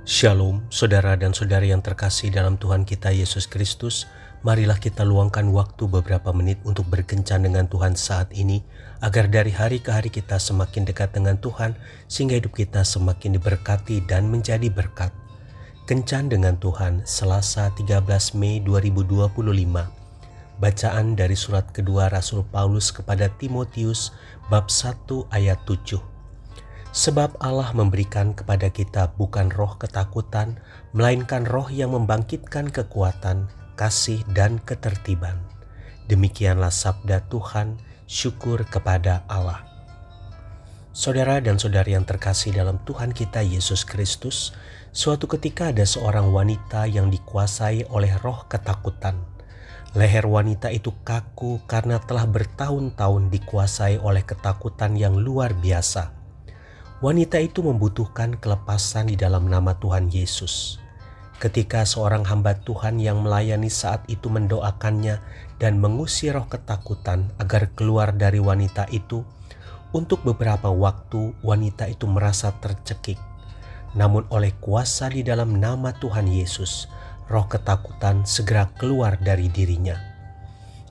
Shalom, saudara dan saudari yang terkasih dalam Tuhan kita Yesus Kristus. Marilah kita luangkan waktu beberapa menit untuk berkencan dengan Tuhan saat ini, agar dari hari ke hari kita semakin dekat dengan Tuhan, sehingga hidup kita semakin diberkati dan menjadi berkat. Kencan dengan Tuhan, Selasa 13 Mei 2025. Bacaan dari surat kedua Rasul Paulus kepada Timotius, bab 1 ayat 7. Sebab Allah memberikan kepada kita bukan roh ketakutan, melainkan roh yang membangkitkan kekuatan, kasih, dan ketertiban. Demikianlah sabda Tuhan, syukur kepada Allah. Saudara dan saudari yang terkasih dalam Tuhan kita Yesus Kristus, suatu ketika ada seorang wanita yang dikuasai oleh roh ketakutan. Leher wanita itu kaku karena telah bertahun-tahun dikuasai oleh ketakutan yang luar biasa. Wanita itu membutuhkan kelepasan di dalam nama Tuhan Yesus. Ketika seorang hamba Tuhan yang melayani saat itu mendoakannya dan mengusir roh ketakutan agar keluar dari wanita itu, untuk beberapa waktu wanita itu merasa tercekik. Namun oleh kuasa di dalam nama Tuhan Yesus, roh ketakutan segera keluar dari dirinya.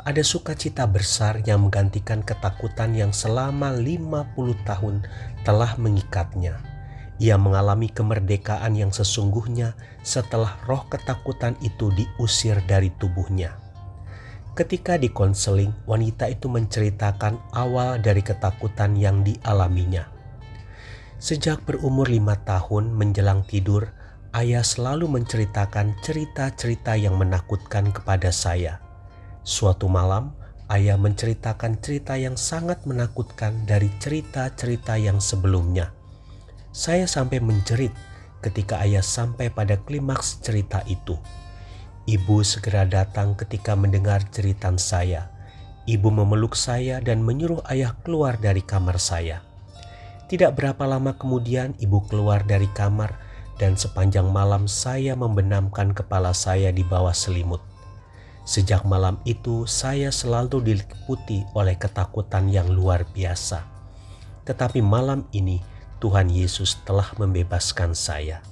Ada sukacita besar yang menggantikan ketakutan yang selama 50 tahun telah mengikatnya. Ia mengalami kemerdekaan yang sesungguhnya setelah roh ketakutan itu diusir dari tubuhnya. Ketika dikonseling, wanita itu menceritakan awal dari ketakutan yang dialaminya. Sejak berumur 5 tahun menjelang tidur, ayah selalu menceritakan cerita-cerita yang menakutkan kepada saya. Suatu malam, ayah menceritakan cerita yang sangat menakutkan dari cerita-cerita yang sebelumnya. Saya sampai menjerit ketika ayah sampai pada klimaks cerita itu. Ibu segera datang ketika mendengar jeritan saya. Ibu memeluk saya dan menyuruh ayah keluar dari kamar saya. Tidak berapa lama kemudian ibu keluar dari kamar dan sepanjang malam saya membenamkan kepala saya di bawah selimut. Sejak malam itu saya selalu diliputi oleh ketakutan yang luar biasa. Tetapi malam ini Tuhan Yesus telah membebaskan saya.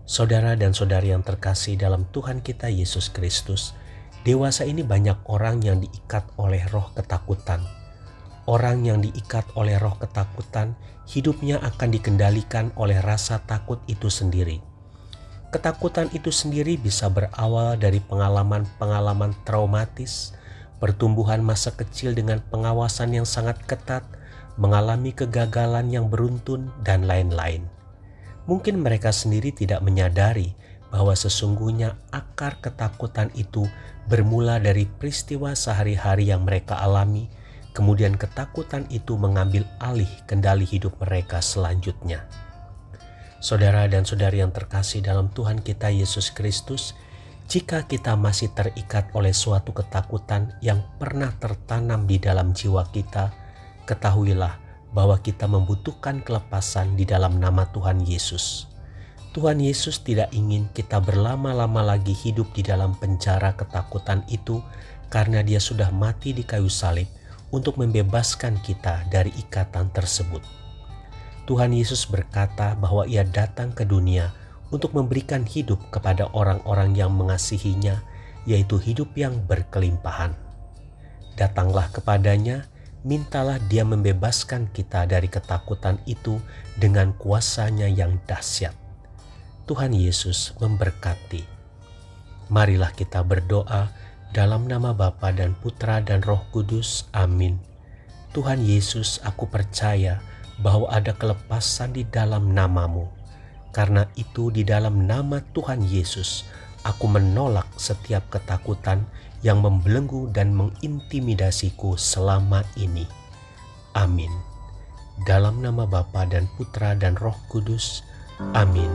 Saudara dan saudari yang terkasih dalam Tuhan kita Yesus Kristus, dewasa ini banyak orang yang diikat oleh roh ketakutan. Orang yang diikat oleh roh ketakutan, hidupnya akan dikendalikan oleh rasa takut itu sendiri. Ketakutan itu sendiri bisa berawal dari pengalaman-pengalaman traumatis, pertumbuhan masa kecil dengan pengawasan yang sangat ketat, mengalami kegagalan yang beruntun, dan lain-lain. Mungkin mereka sendiri tidak menyadari bahwa sesungguhnya akar ketakutan itu bermula dari peristiwa sehari-hari yang mereka alami, kemudian ketakutan itu mengambil alih kendali hidup mereka selanjutnya. Saudara dan saudari yang terkasih dalam Tuhan kita Yesus Kristus, jika kita masih terikat oleh suatu ketakutan yang pernah tertanam di dalam jiwa kita, ketahuilah bahwa kita membutuhkan kelepasan di dalam nama Tuhan Yesus. Tuhan Yesus tidak ingin kita berlama-lama lagi hidup di dalam penjara ketakutan itu, karena Dia sudah mati di kayu salib untuk membebaskan kita dari ikatan tersebut. Tuhan Yesus berkata bahwa Ia datang ke dunia untuk memberikan hidup kepada orang-orang yang mengasihinya, yaitu hidup yang berkelimpahan. Datanglah kepadanya, mintalah Dia membebaskan kita dari ketakutan itu dengan kuasa-Nya yang dahsyat. Tuhan Yesus memberkati. Marilah kita berdoa dalam nama Bapa dan Putra dan Roh Kudus. Amin. Tuhan Yesus, aku percaya bahwa ada kelepasan di dalam nama-Mu. Karena itu di dalam nama Tuhan Yesus, aku menolak setiap ketakutan yang membelenggu dan mengintimidasiku selama ini. Amin. Dalam nama Bapa dan Putra dan Roh Kudus. Amin.